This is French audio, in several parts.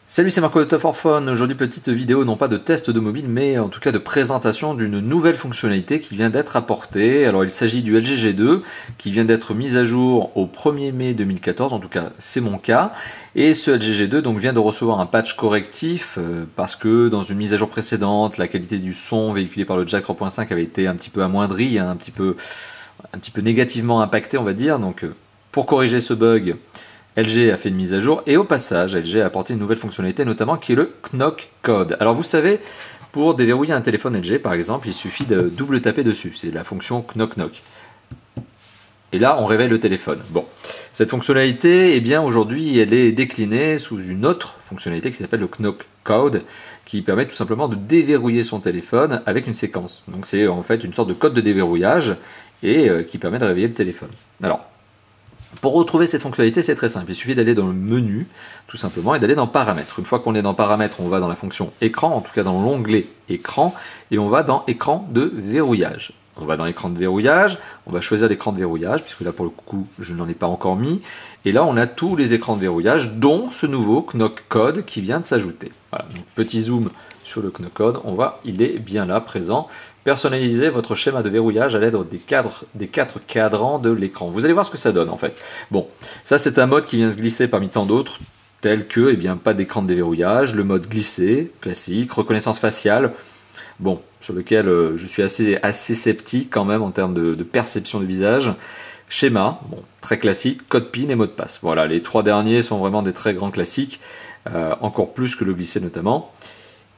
Salut, c'est Marco de Top for Phone. Aujourd'hui, petite vidéo, non pas de test de mobile, mais en tout cas de présentation d'une nouvelle fonctionnalité qui vient d'être apportée. Alors, il s'agit du LG G2 qui vient d'être mis à jour au 1er mai 2014, en tout cas, c'est mon cas. Et ce LG G2 donc, vient de recevoir un patch correctif parce que dans une mise à jour précédente, la qualité du son véhiculé par le Jack 3.5 avait été un petit peu amoindrie, un petit peu négativement impacté, on va dire. Donc, pour corriger ce bug, LG a fait une mise à jour et au passage, LG a apporté une nouvelle fonctionnalité notamment qui est le Knock Code. Alors vous savez, pour déverrouiller un téléphone LG par exemple, il suffit de double taper dessus, c'est la fonction Knock Knock. Et là, on réveille le téléphone. Bon, cette fonctionnalité, eh bien aujourd'hui, elle est déclinée sous une autre fonctionnalité qui s'appelle le Knock Code, qui permet tout simplement de déverrouiller son téléphone avec une séquence. Donc c'est en fait une sorte de code de déverrouillage et qui permet de réveiller le téléphone. Alors, pour retrouver cette fonctionnalité, c'est très simple. Il suffit d'aller dans le menu, tout simplement, et d'aller dans Paramètres. Une fois qu'on est dans Paramètres, on va dans la fonction Écran, en tout cas dans l'onglet Écran, et on va dans Écran de verrouillage. On va dans l'écran de verrouillage, on va choisir l'écran de verrouillage, puisque là, pour le coup, je n'en ai pas encore mis. Et là, on a tous les écrans de verrouillage, dont ce nouveau Knock Code qui vient de s'ajouter. Voilà, donc petit zoom sur le Knock Code, il est bien là, présent. Personnalisez votre schéma de verrouillage à l'aide des 4 cadrans de l'écran. Vous allez voir ce que ça donne en fait. Bon, ça c'est un mode qui vient se glisser parmi tant d'autres, tels que, eh bien, pas d'écran de déverrouillage, le mode glissé, classique, reconnaissance faciale, bon, sur lequel je suis assez sceptique quand même en termes de perception du visage. Schéma, bon, très classique, code PIN et mot de passe. Voilà, les 3 derniers sont vraiment des très grands classiques, encore plus que le glissé notamment.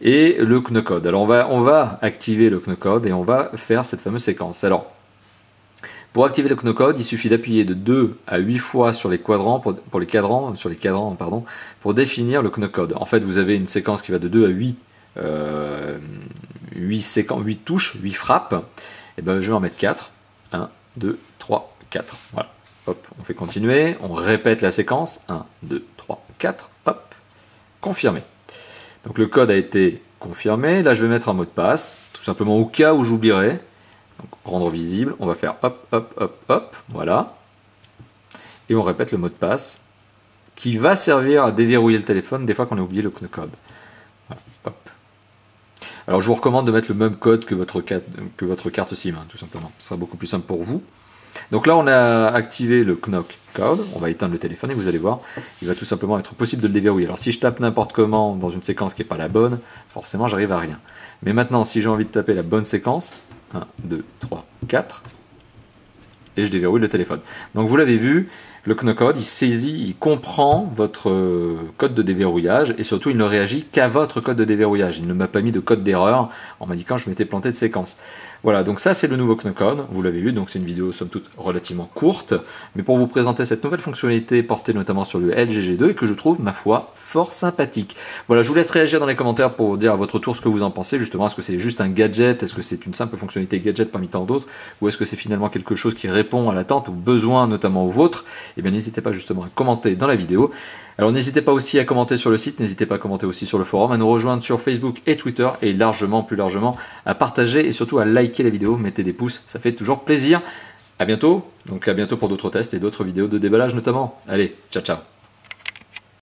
Et le Knock Code. Alors on va activer le Knock Code et on va faire cette fameuse séquence. Alors, pour activer le Knock Code, il suffit d'appuyer de 2 à 8 fois sur les cadrans, pour définir le Knock Code. En fait, vous avez une séquence qui va de 2 à 8 touches, 8 frappes. Et ben, je vais en mettre 4. 1, 2, 3, 4. Voilà. Hop, on fait continuer, on répète la séquence. 1, 2, 3, 4. Hop, confirmé. Donc le code a été confirmé. Là, je vais mettre un mot de passe, tout simplement au cas où j'oublierai. Donc rendre visible, on va faire hop, hop, hop, hop, voilà. Et on répète le mot de passe qui va servir à déverrouiller le téléphone des fois qu'on a oublié le code. Voilà, hop. Alors je vous recommande de mettre le même code que votre carte SIM, hein, tout simplement. Ce sera beaucoup plus simple pour vous. Donc là, on a activé le Knock Code, on va éteindre le téléphone et vous allez voir, il va tout simplement être possible de le déverrouiller. Alors si je tape n'importe comment dans une séquence qui n'est pas la bonne, forcément j'arrive à rien. Mais maintenant, si j'ai envie de taper la bonne séquence, 1, 2, 3, 4, et je déverrouille le téléphone. Donc vous l'avez vu, le Knock Code, il saisit, il comprend votre code de déverrouillage et surtout il ne réagit qu'à votre code de déverrouillage. Il ne m'a pas mis de code d'erreur en m'indiquant que je m'étais planté de séquence. Voilà, donc ça c'est le nouveau Knock Code, vous l'avez vu, donc c'est une vidéo somme toute relativement courte, mais pour vous présenter cette nouvelle fonctionnalité portée notamment sur le LG G2 et que je trouve, ma foi, fort sympathique. Voilà, je vous laisse réagir dans les commentaires pour dire à votre tour ce que vous en pensez, justement, est-ce que c'est juste un gadget, est-ce que c'est une simple fonctionnalité gadget parmi tant d'autres, ou est-ce que c'est finalement quelque chose qui répond à l'attente, aux besoins notamment aux vôtres? Eh bien n'hésitez pas justement à commenter dans la vidéo. Alors n'hésitez pas aussi à commenter sur le site, n'hésitez pas à commenter aussi sur le forum, à nous rejoindre sur Facebook et Twitter, et plus largement, à partager et surtout à liker la vidéo, mettez des pouces, ça fait toujours plaisir. À bientôt, donc à bientôt pour d'autres tests et d'autres vidéos de déballage notamment. Allez, ciao ciao.